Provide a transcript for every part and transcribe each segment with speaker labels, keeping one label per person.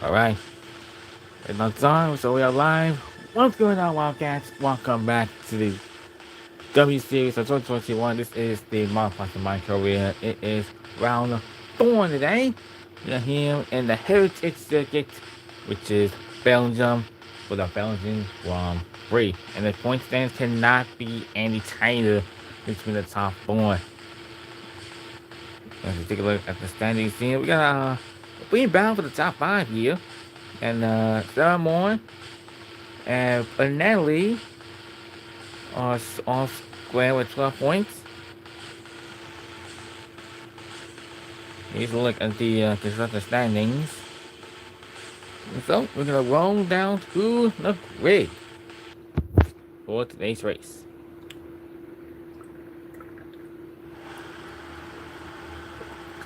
Speaker 1: Alright, it's not time, so we are live. What's going on, Wildcats? Welcome back to the W Series of 2021. This is the Monoposto MyCareer. It is round 4 today. We are here in the Heritage Circuit, which is Belgium, for the Belgian Grand Prix. And the point stands cannot be any tighter between the top 4. Let's take a look at the standings here. We got being bound for the top 5 here. And Sarah Moore and Natalie are off square with 12 points. Here's a look at the constructor standings. So we're gonna roll down to the grid for today's race.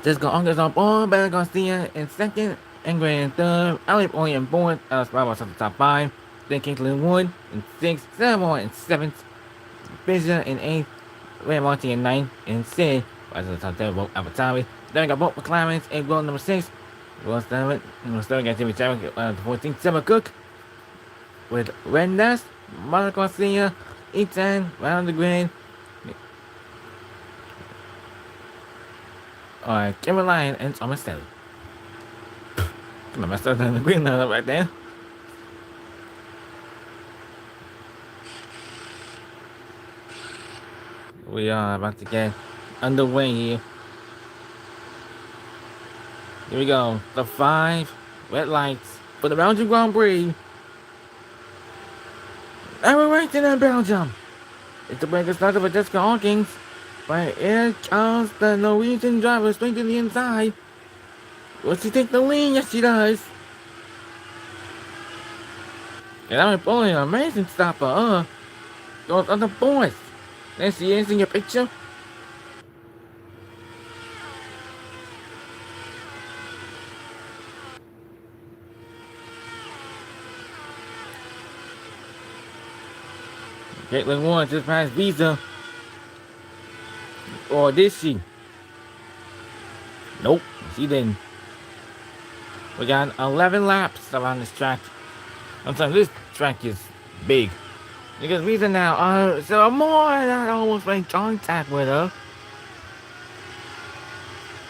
Speaker 1: Jessica August on board, Bella Garcia in second, Ingrid in third, Ali Boy in fourth, Alice Bravos at the top 5, then Caitlin Wood in sixth, Sarah Moore in seventh, Fisher in eighth, Ray Martin in ninth, and Sid rise to the top 10 with both Avatari. Then we got both McLarens in goal number 6. Will Sterling, got Jimmy Jarrett the 14th. Sarah Cook with Rendas, Monica Garcia, Ethan, round the grid. Alright, Kimberly Lyon and Thomas Stelly. I messed up on the green line right there. We are about to get underway here. Here we go. The 5 red lights for the Belgian Grand Prix. And we're racing in Belgium. It's the break started for Jessica Hawkins. But here comes the Norwegian driver straight to the inside. Will she take the lead? Yes, she does. And I'm pulling an amazing stop for her. Those other boys. There she is in your picture. Caitlin Warren just passed Visa. Or did she? Nope, she didn't. We got 11 laps around this track. I'm sorry, this track is big. Because Visa now, so more than almost made contact with her.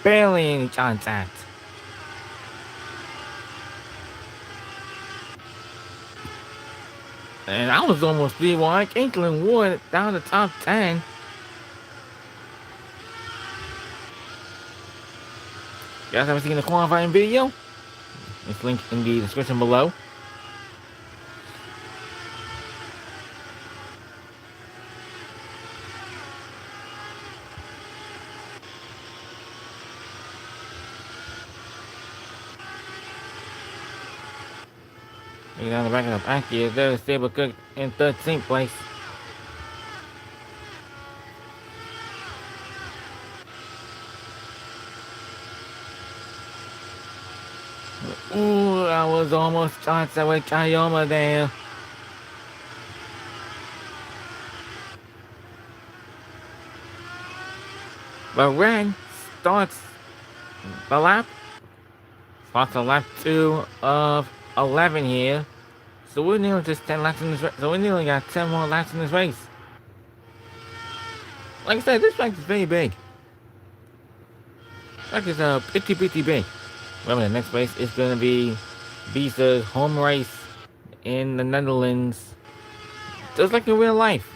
Speaker 1: Barely any contact. And I was almost 3-1. Caitlin Wood down the top 10. You guys haven't seen the qualifying video? It's linked in the description below. Look down the back of the pack here. There's Saber Cook in 13th place. Ooh, I was almost contact with Kayoma there. But Ren starts the lap. Starts the lap 2 of 11 here. So we're nearly just 10 laps in this race. So we nearly got 10 more laps in this race. Like I said, this track is very big. This track is pretty big. Remember, the next race is going to be Visa's home race in the Netherlands. Just like in real life.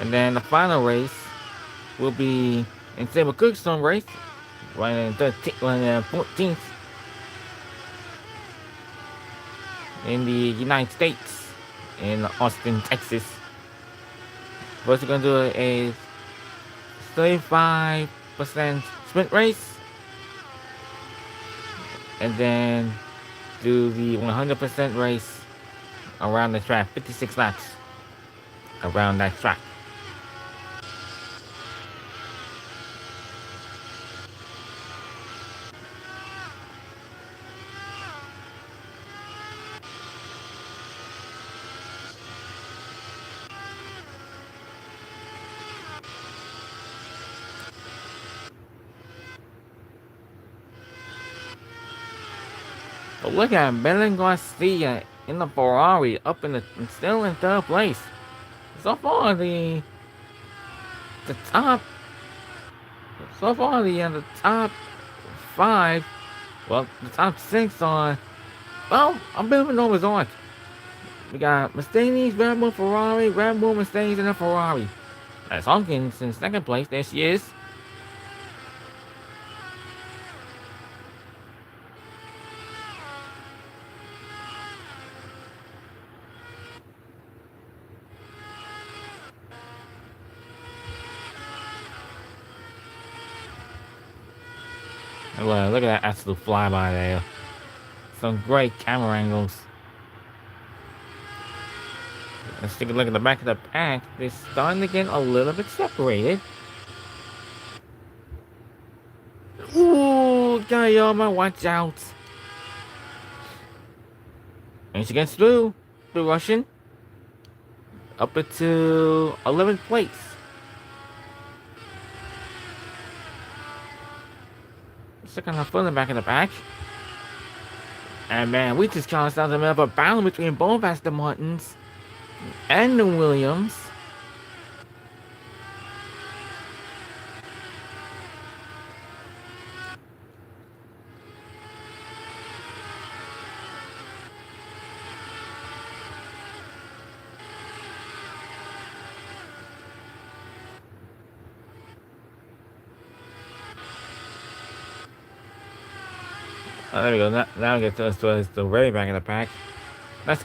Speaker 1: And then the final race will be in Saber Cook's home race. Running 14th. In the United States, in Austin, Texas. First, we're going to do a 35% sprint race. And then do the 100% race around the track. 56 laps around that track. But look at Belgian Garcia in the Ferrari, up in the still in third place. So far, the top, the top five, well, the top six are, well, a bit of an resort. We got Mercedes, Red Bull, Ferrari, Red Bull, Mercedes, and a Ferrari. That's Hawkins in second place. There she is. Look at that absolute flyby there. Some great camera angles. Let's take a look at the back of the pack. They're starting to get a little bit separated. Ooh, Guillaume, watch out. And she gets through the Russian. Up into 11th place. Second half in the back of the pack. And man, we just caused out a bit of a battle between both Aston Martins and the Williams. Oh, there we go. Now we get to the very back of the pack. Let's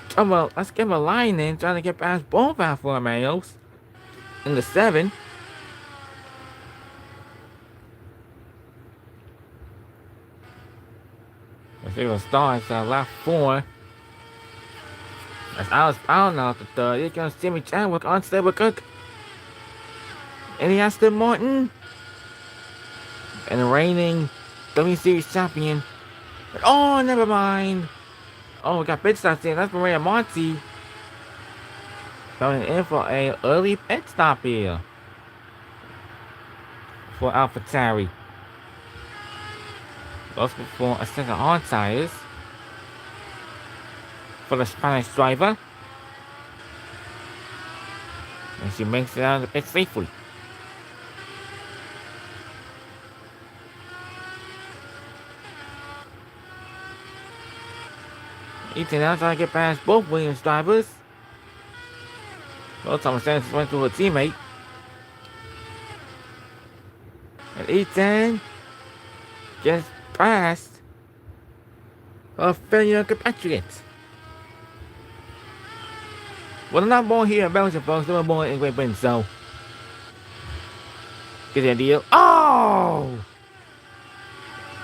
Speaker 1: get a line in, trying to get past both Alfa Romeos in the 7. Let's see what starts lap 4. That's Alice Brown out the third. Here comes Jimmy Chadwick on Stable Cook. And the Aston Martin. And the reigning W Series champion. Oh, never mind. Oh, we got pit stops in. That's Maria Monti. Going in for a early pit stop here. For AlphaTauri. Also for a set of hard tires. For the Spanish driver. And she makes it out of the pit safely. Ethan now trying to get past both Williams drivers. Well, Thomas Anderson went to a teammate. And Ethan gets past a failure compatriot. Well, they're not born here in Belgium, folks. They were born in Great Britain, so get the deal. Oh!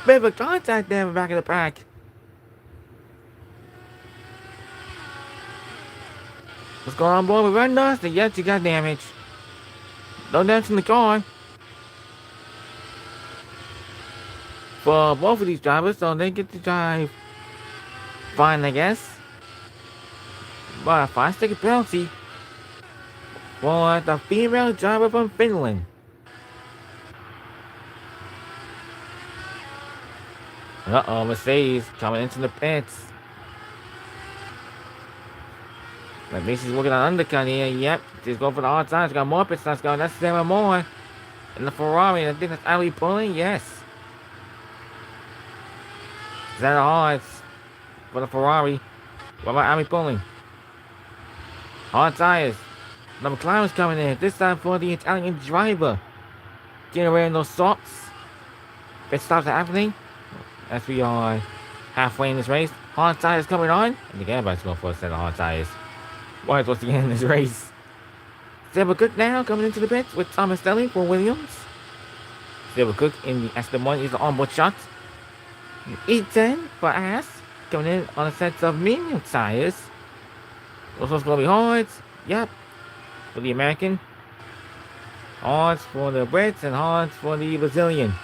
Speaker 1: Bit of a contact there in the back of the pack. What's going on, boy? We run dust, and yet you got damage. No damage in the car. For both of these drivers, so they get to drive fine, I guess. But a 5-second penalty for the female driver from Finland. Uh-oh, Mercedes coming into the pits. At least he's working on undercut here. Yep, just go for the hard times. Got more pit stops going. That's 7 more. And the Ferrari, I think that's Ali pulling. Yes. Is that a hard for the Ferrari? What about Ali pulling? Hard tires. The McLaren's coming in. This time for the Italian driver. Getting rid of those softs. Pit stops are happening. As we are halfway in this race. Hard tires coming on. I think everybody's going for a set of hard tires. Why once again in this race. Stable Cook now coming into the pits with Thomas Stelly for Williams. Stable Cook in the Aston Martin is the onboard shot. E10 for Ass coming in on a set of medium tires. Those one's gonna be hards. Yep. For the American. Hards for the Brits and hards for the Brazilian.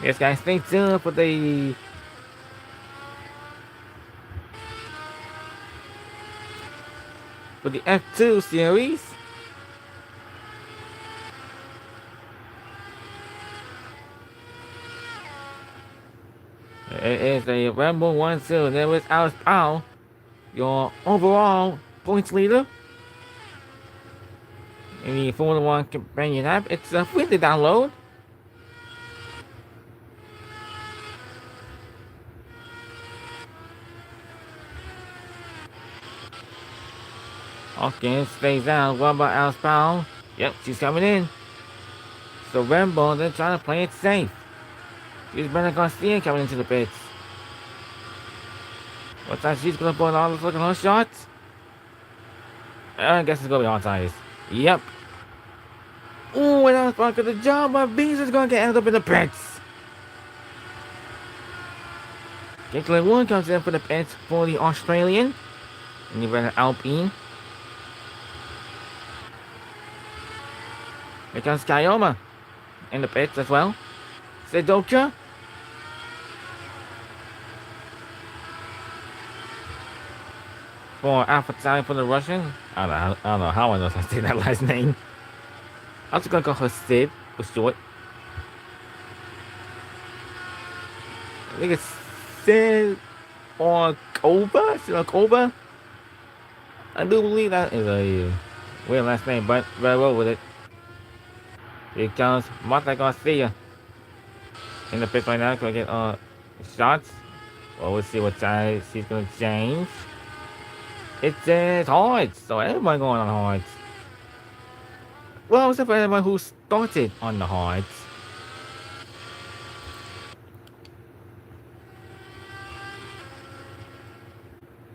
Speaker 1: Yes, guys, stay tuned for the F2 series. It is a Rumble 1-2. There was Alice Powell, your overall points leader in the Formula One companion app. It's free to download. Hawkins stays out. What about Alice Powell? Yep, she's coming in. So Rambo, they're trying to play it safe. Here's Brenda Garcia coming into the pits. What's that? She's gonna put all the looking her shots. I guess it's gonna be on tires. Yep. Ooh, and I was back at the job, but Beans is gonna get ended up in the pits. Caitlin Wood comes in for the pits for the Australian. And you ran an Alpine. Here comes Kayoma in the pits as well. Sedocha. For Alpha Tauri for the Russian. I don't know how I know how to say that last name. I'm just gonna call her Sid for short. I think it's Sid or Koba. I do believe that is a weird last name, but very well with it. Here comes Marta Garcia in the pit right now. Gonna get shots. Well, we'll see what side she's gonna change. It says hards, so everybody going on hards. Well, except for everyone who started on the hards.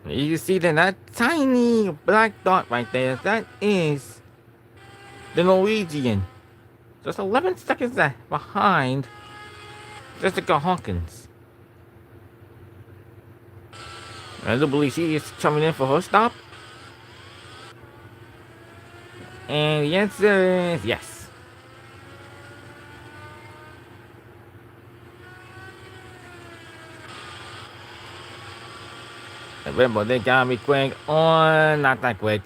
Speaker 1: You see that tiny black dot right there, that is the Norwegian. Just 11 seconds behind Jessica Hawkins. I do believe she is coming in for her stop. And the answer is yes. Remember, they gotta be quick or not that quick.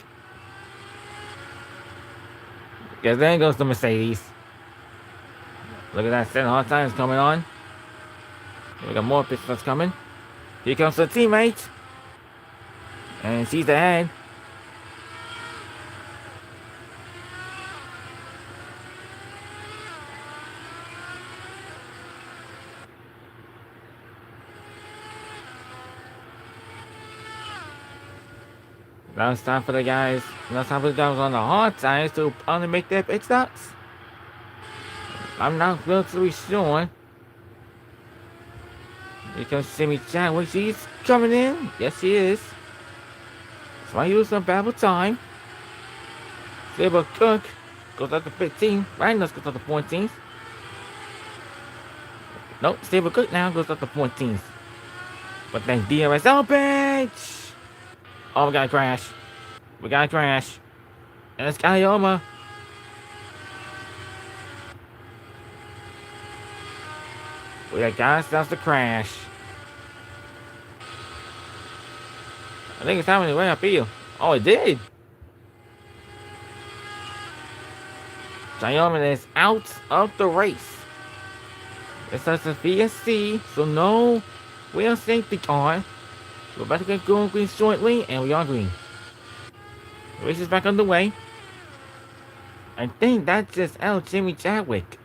Speaker 1: Because there goes the Mercedes. Look at that, 7 hard times coming on. We got more pit stops coming. Here comes the teammate. And she's ahead. Now it's time for the guys. Now it's time for the guys on the hard side to only make their pit stops. I'm not relatively sure. Here comes Sammy Chadwick. She's coming in. Yes, she is. So I use some battle time. Saber Cook goes up to 15. Rhinos goes up to 14. Nope, Saber Cook now goes up to 14. But then DRS open. Oh, we got a crash. We got a crash. And it's Kayoma. We got guys that's the crash. I think it's happening right up here. Oh, it did. Kayoma is out of the race. It's a VSC, so no wheel safety car. We're about to get going green shortly, and we are green. The race is back underway. I think that's just out Jimmy Chadwick.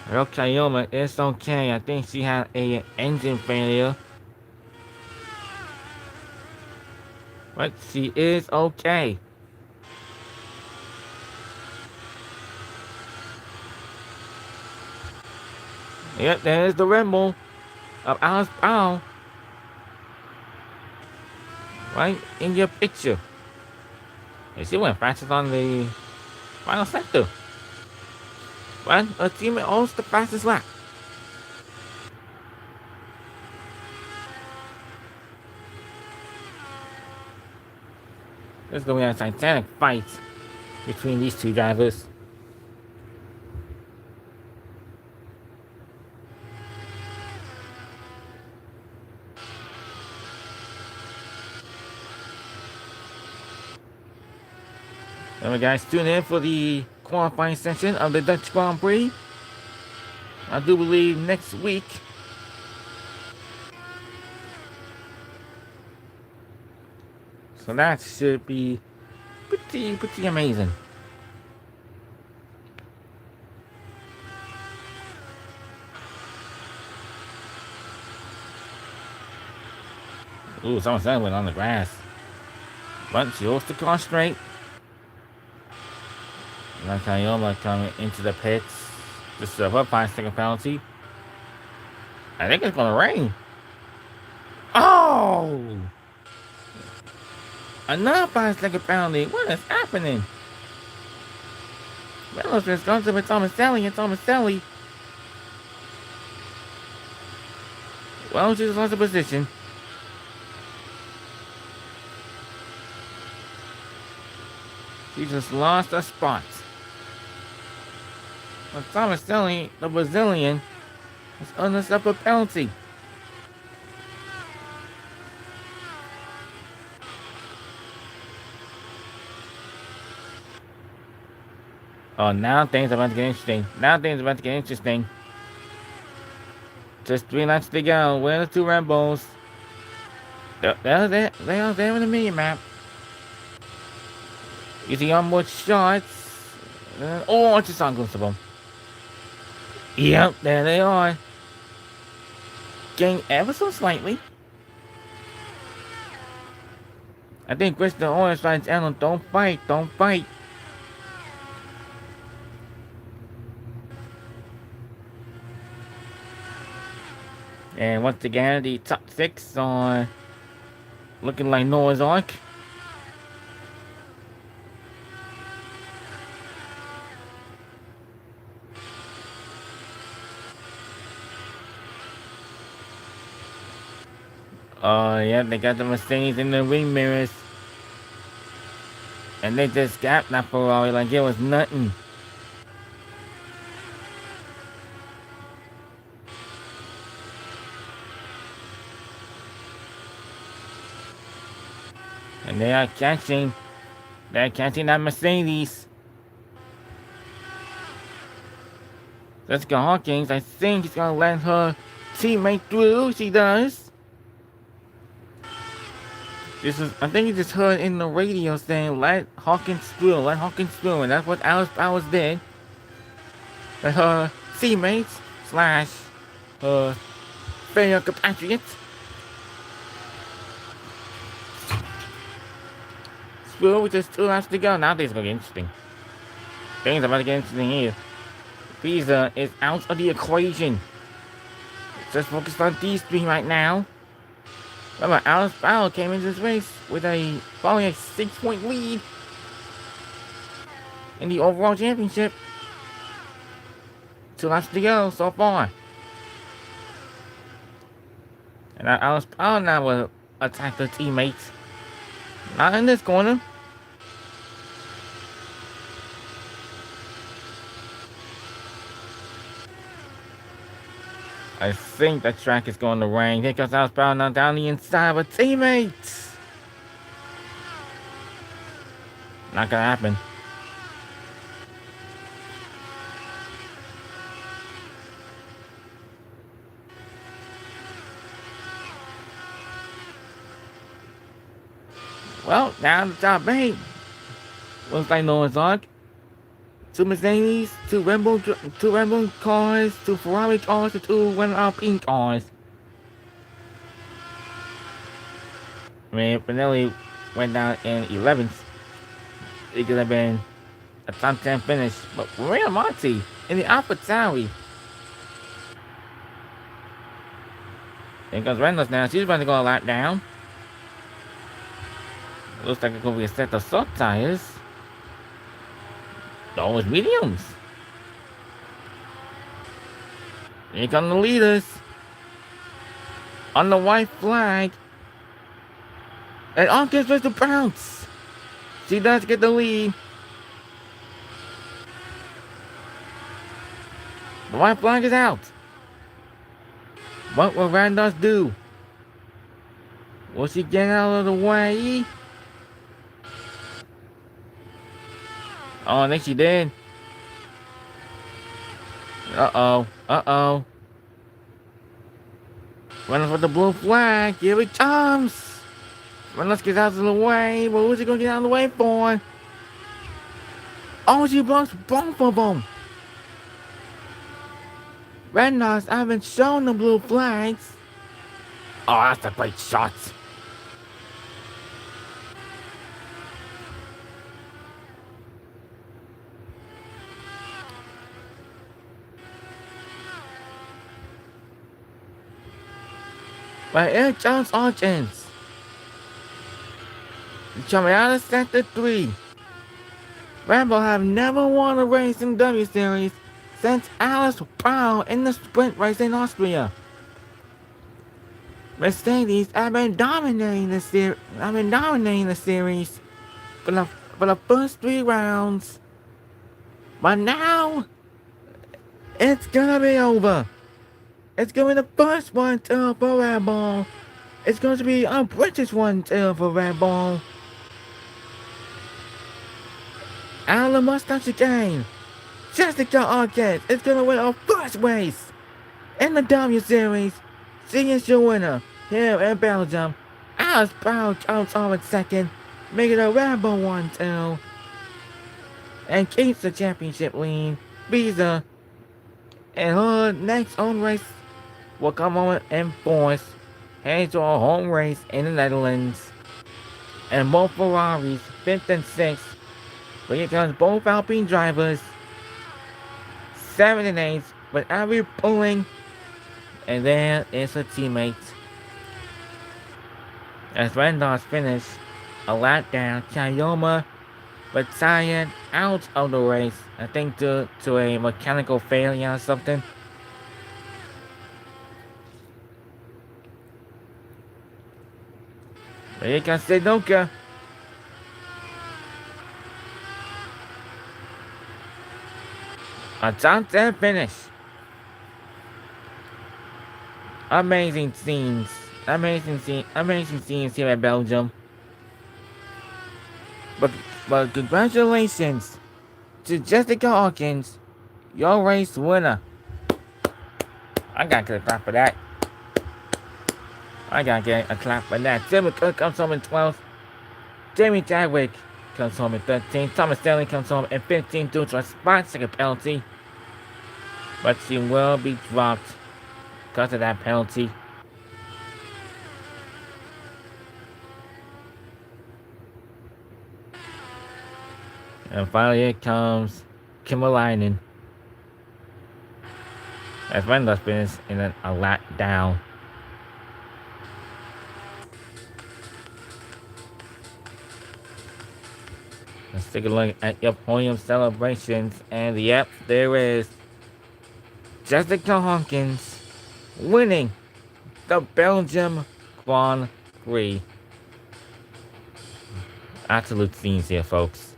Speaker 1: Well, Kayoma is okay. I think she had a engine failure. But she is okay. Yep, there's the Rumble of Alice Powell. Right in your picture. And she went fastest on the final sector. But her teammate owns the fastest lap. There's going to be a titanic fight between these two drivers. Alright guys, tune in for the qualifying session of the Dutch Grand Prix. I do believe next week. So that should be pretty amazing. Ooh, someone's went on the grass. But she holds the car straight. Nakayama coming into the pits to serve up 5-second penalty. I think it's gonna rain. Oh! Another 5-second penalty. What is happening? Reynolds is going to Tomaselli and Tomaselli. Well, she just lost the position. She just lost a spot. But Tomaselli, the Brazilian, is under a separate penalty. Oh, now things are about to get interesting. Just 3 laps to go. Where are the 2 Red Bulls? They are there in the mini map. You see onboard shots. Oh, it's just uncomfortable. Yep, there they are. Getting ever so slightly. I think Krista Orange writes Alan, don't fight. And once again, the top 6 are looking like Noah's Ark. Yeah, they got the Mercedes in the wing mirrors. And they just got that Ferrari like it was nothing. And they're catching that Mercedes. Jessica Hawkins, I think he's gonna let her teammate through. She does. I think you just heard in the radio saying, let Hawkins through, and that's what Alice Bowers did. Let her teammates / her fellow compatriots through with just 2 laps to go. Now things are gonna get interesting. Things are about to get interesting here. Visa is out of the equation. Just focused on these 3 right now. Remember, Alice Bowers came into this race with probably a 6-point lead in the overall championship. 2 laps to go so far. And Alice Bowers now will attack her teammates. Not in this corner. I think that track is going to rain. Here comes Alice Bowers now down the inside of her teammates. Not gonna happen. Well, down the top 8. Looks like Noah's Ark. 2 Mercedes, 2 Red Bull cars, 2 Ferrari cars, and 2 Alpine cars. I mean, if Pinelli went down in 11th, it could have been a top 10 finish. But Maria Monti in the AlphaTauri. Here comes Reynolds now. She's about to go a lap down. Looks like it's going to be a set of soft tires. Those mediums. Here come the leaders. On the white flag. And Hawkins with the bounce. She does get the lead. The white flag is out. What will Randolph do? Will she get out of the way? Oh, I think she did. Uh-oh. Uh-oh. Running for the blue flag. Here it comes. Well, let's get out of the way. But who's he gonna get out of the way for? Oh, she blocks both of them. Red Knots haven't shown the blue flags. Oh, that's a great shot. But here comes Argents. Coming out of Sector 3. Red Bull have never won a race in W Series since Alice Brown in the sprint race in Austria. Mercedes have been dominating the series for the first 3 rounds. But now it's gonna be over. It's gonna be the first 1-2 for Red Bull. It's going to be a British 1-2 for Red Bull. Out of the mustache again. Jessica Arquette is gonna win her first race in the W Series. She is your winner here in Belgium. Alice Brown comes on in second, making a Red Bull 1-2 and keeps the championship lead. Visa and her next home race will come on in fourth, heading to a home race in the Netherlands. And both Ferraris, 5th and 6th, but here comes both Alpine drivers, 7th and 8th, with every pulling, and there is her teammate. As Rendars finish a lap down, Kayoma retired out of the race, I think due to a mechanical failure or something. But here comes Sunoka. A top 10 finish. Amazing scenes here at Belgium. But congratulations to Jessica Hawkins, your race winner. I gotta get a clap for that. Tim Cook comes home in 12th. Jamie Chadwick comes home in 13th. Thomas Stanley comes home in 15th due to a spot-second penalty. But she will be dropped because of that penalty. And finally, here comes Kimmerleinen. As Renders finished in a lap down. Let's take a look at your podium celebrations. And yep, there is Jessica Hawkins winning the Belgium Grand Prix. Absolute scenes here, folks.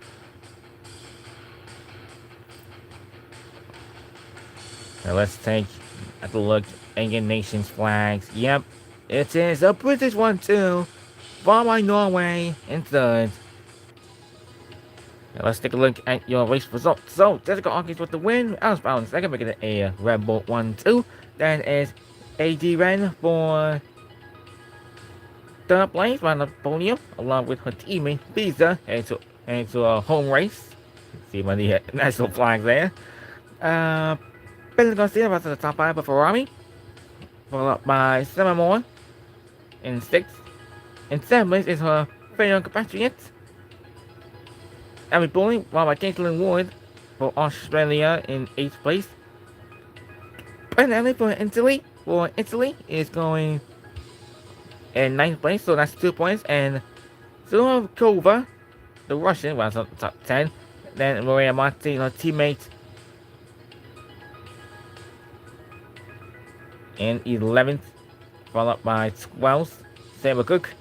Speaker 1: Now let's take a look at your nation's flags. Yep, it is a British 1-2, followed by Norway in third. Now let's take a look at your race results. So, Jessica Hawkins with the win. Alice Brown in second, making it a Red Bull 1-2. Then is A.D. Wren for third place on the podium, along with her teammate Visa, heading to a home race. See my national flag there. Ben Garcia was at the top 5 for Ferrari, followed up by 7 more in 6th. In 7th place is her fellow compatriot, Abby Bulling, while by Caitlin Ward for Australia in 8th place. Brandon Ellie for Italy is going in 9th place, so that's 2 points. And Zulkova, the Russian, was on the top 10. Then Maria Martin, her teammate, in 11th, followed by 12th, Sarah Cook.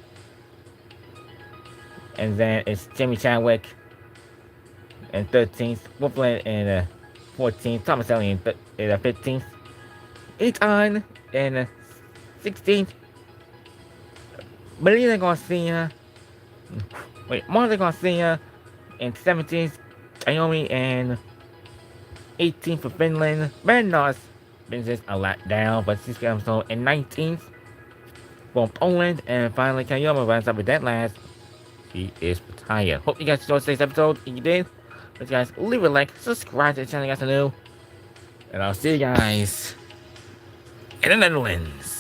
Speaker 1: And then it's Jamie Chadwick in 13th, Wolfland in 14th, Thomas Ellie in 15th, Eton in 16th, Marta Garcia in 17th, Naomi in 18th for Finland. Bernard finishes a lap down, but 6 episode and 19th for Poland. And finally, Kayoma runs up with that last. He is retired. Hope you guys enjoyed today's episode. If you did, please guys leave a like, subscribe to the channel, you guys are new. And I'll see you guys in the Netherlands.